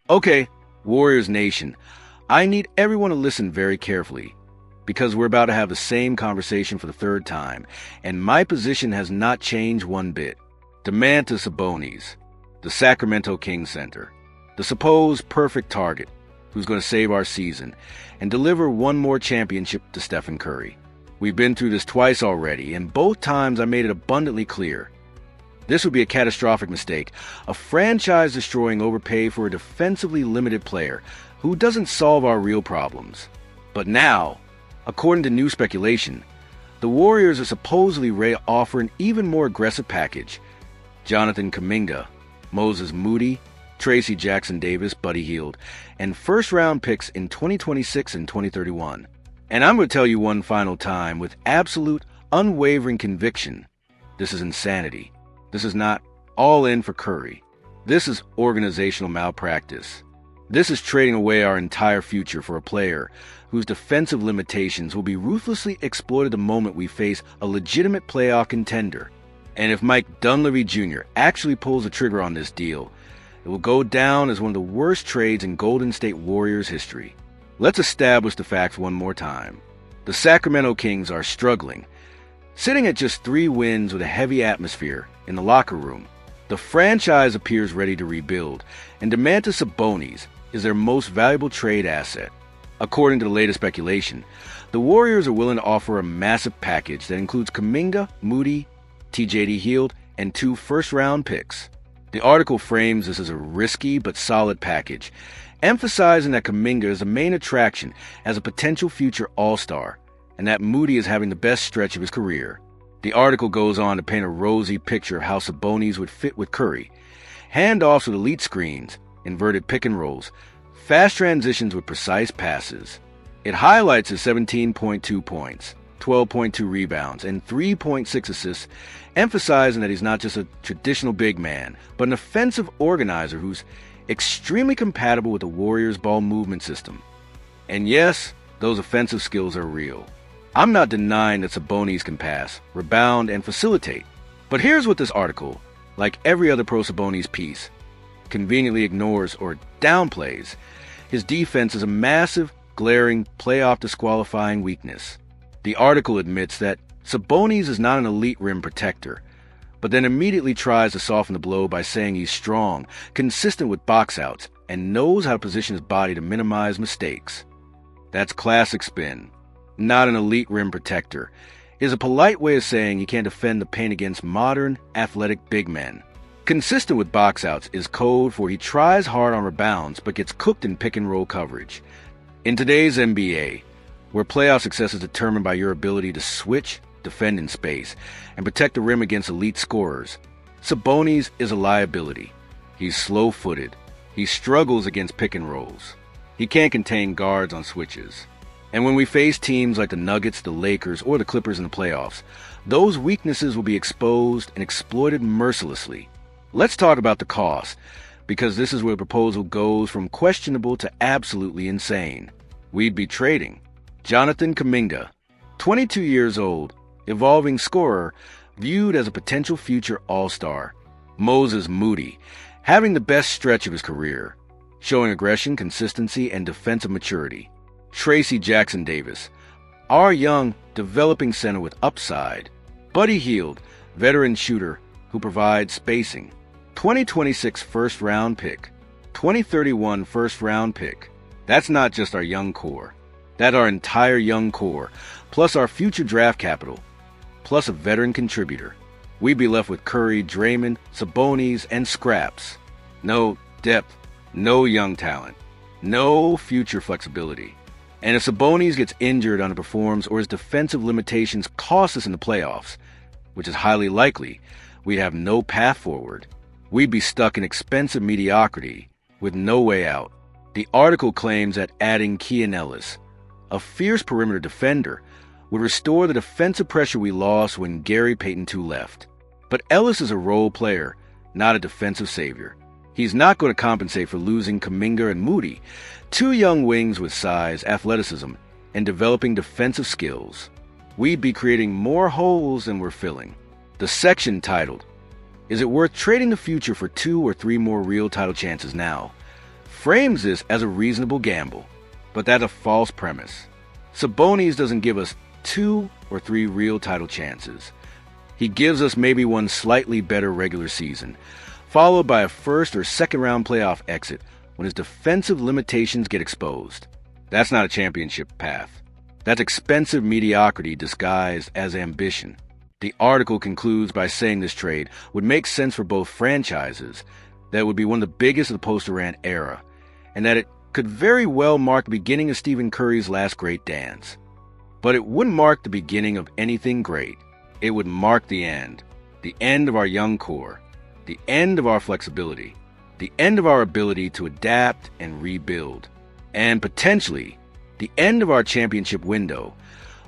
Okay, Warriors Nation, I need everyone to listen very carefully because we're about to have the same conversation for the third time, and my position has not changed one bit. Domantas Sabonis, the Sacramento Kings center, the supposed perfect target who's going to save our season and deliver one more championship to Stephen Curry. We've been through this twice already, and both times I made it abundantly clear. This would be a catastrophic mistake, a franchise-destroying overpay for a defensively limited player who doesn't solve our real problems. But now, according to new speculation, the Warriors are supposedly offer an even more aggressive package. Jonathan Kuminga, Moses Moody, Tracy Jackson-Davis, Buddy Hield, and first-round picks in 2026 and 2031. And I'm going to tell you one final time with absolute, unwavering conviction, this is insanity. This is not all in for Curry. This is organizational malpractice. This is trading away our entire future for a player whose defensive limitations will be ruthlessly exploited the moment we face a legitimate playoff contender. And if Mike Dunleavy Jr. actually pulls the trigger on this deal, it will go down as one of the worst trades in Golden State Warriors history. Let's establish the facts one more time. The Sacramento Kings are struggling, sitting at just 3 wins with a heavy atmosphere in the locker room. The franchise appears ready to rebuild, and Domantas Sabonis is their most valuable trade asset. According to the latest speculation, the Warriors are willing to offer a massive package that includes Kuminga, Moody, TJD Hield, and 2 first-round picks. The article frames this as a risky but solid package, emphasizing that Kuminga is the main attraction as a potential future All-Star, and that Moody is having the best stretch of his career. The article goes on to paint a rosy picture of how Sabonis would fit with Curry. Handoffs with elite screens, inverted pick and rolls, fast transitions with precise passes. It highlights his 17.2 points, 12.2 rebounds, and 3.6 assists, emphasizing that he's not just a traditional big man, but an offensive organizer who's extremely compatible with the Warriors' ball movement system. And yes, those offensive skills are real. I'm not denying that Sabonis can pass, rebound, and facilitate. But here's what this article, like every other pro-Sabonis piece, conveniently ignores or downplays. His defense is a massive, glaring, playoff disqualifying weakness. The article admits that Sabonis is not an elite rim protector, but then immediately tries to soften the blow by saying he's strong, consistent with box outs, and knows how to position his body to minimize mistakes. That's classic spin. Not an elite rim protector, is a polite way of saying he can't defend the paint against modern, athletic big men. Consistent with box outs is code for he tries hard on rebounds but gets cooked in pick and roll coverage. In today's NBA, where playoff success is determined by your ability to switch, defend in space, and protect the rim against elite scorers, Sabonis is a liability. He's slow-footed. He struggles against pick and rolls. He can't contain guards on switches. And when we face teams like the Nuggets, the Lakers, or the Clippers in the playoffs, those weaknesses will be exposed and exploited mercilessly. Let's talk about the cost, because this is where the proposal goes from questionable to absolutely insane. We'd be trading Jonathan Kuminga, 22 years old, evolving scorer, viewed as a potential future All-Star. Moses Moody, having the best stretch of his career, showing aggression, consistency, and defensive maturity. Tracy Jackson-Davis, our young, developing center with upside. Buddy Hield, veteran shooter who provides spacing. 2026 first-round pick. 2031 first-round pick. That's not just our young core. That's our entire young core, plus our future draft capital, plus a veteran contributor. We'd be left with Curry, Draymond, Sabonis, and scraps. No depth, no young talent, no future flexibility. And if Sabonis gets injured, underperforms, or his defensive limitations cost us in the playoffs, which is highly likely, we'd have no path forward. We'd be stuck in expensive mediocrity with no way out. The article claims that adding Keon Ellis, a fierce perimeter defender, would restore the defensive pressure we lost when Gary Payton II left. But Ellis is a role player, not a defensive savior. He's not going to compensate for losing Kuminga and Moody, 2 young wings with size, athleticism, and developing defensive skills. We'd be creating more holes than we're filling. The section titled, "Is it worth trading the future for 2 or 3 more real title chances now?" frames this as a reasonable gamble, but that's a false premise. Sabonis doesn't give us 2 or 3 real title chances. He gives us maybe one slightly better regular season, followed by a first or second round playoff exit when his defensive limitations get exposed. That's not a championship path. That's expensive mediocrity disguised as ambition. The article concludes by saying this trade would make sense for both franchises, that it would be one of the biggest of the post-Durant era, and that it could very well mark the beginning of Stephen Curry's last great dance. But it wouldn't mark the beginning of anything great. It would mark the end of our young core, the end of our flexibility, the end of our ability to adapt and rebuild, and potentially the end of our championship window,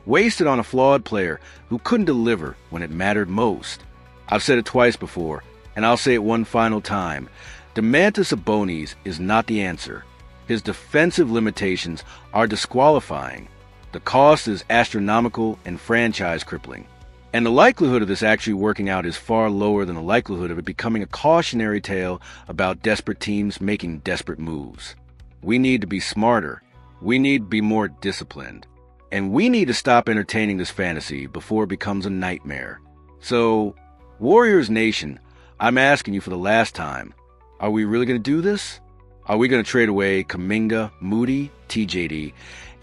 wasted on a flawed player who couldn't deliver when it mattered most. I've said it twice before, and I'll say it one final time. Domantas Sabonis is not the answer. His defensive limitations are disqualifying. The cost is astronomical and franchise crippling. And the likelihood of this actually working out is far lower than the likelihood of it becoming a cautionary tale about desperate teams making desperate moves. We need to be smarter. We need to be more disciplined. And we need to stop entertaining this fantasy before it becomes a nightmare. So, Warriors Nation, I'm asking you for the last time, are we really going to do this? Are we going to trade away Kuminga, Moody, TJD,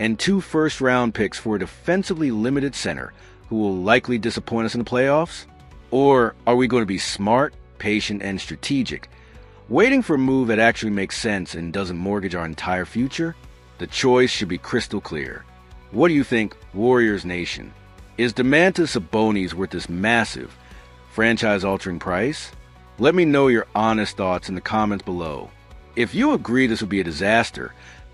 and 2 first-round picks for a defensively limited center who will likely disappoint us in the playoffs? Or are we going to be smart, patient, and strategic, waiting for a move that actually makes sense and doesn't mortgage our entire future? The choice should be crystal clear. What do you think, Warriors Nation? Is Domantas Sabonis worth this massive, franchise-altering price? Let me know your honest thoughts in the comments below. If you agree this would be a disaster,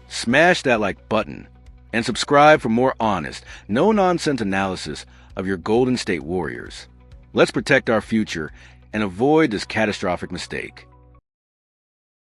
smash that like button and subscribe for more honest, no-nonsense analysis of your Golden State Warriors. Let's protect our future and avoid this catastrophic mistake.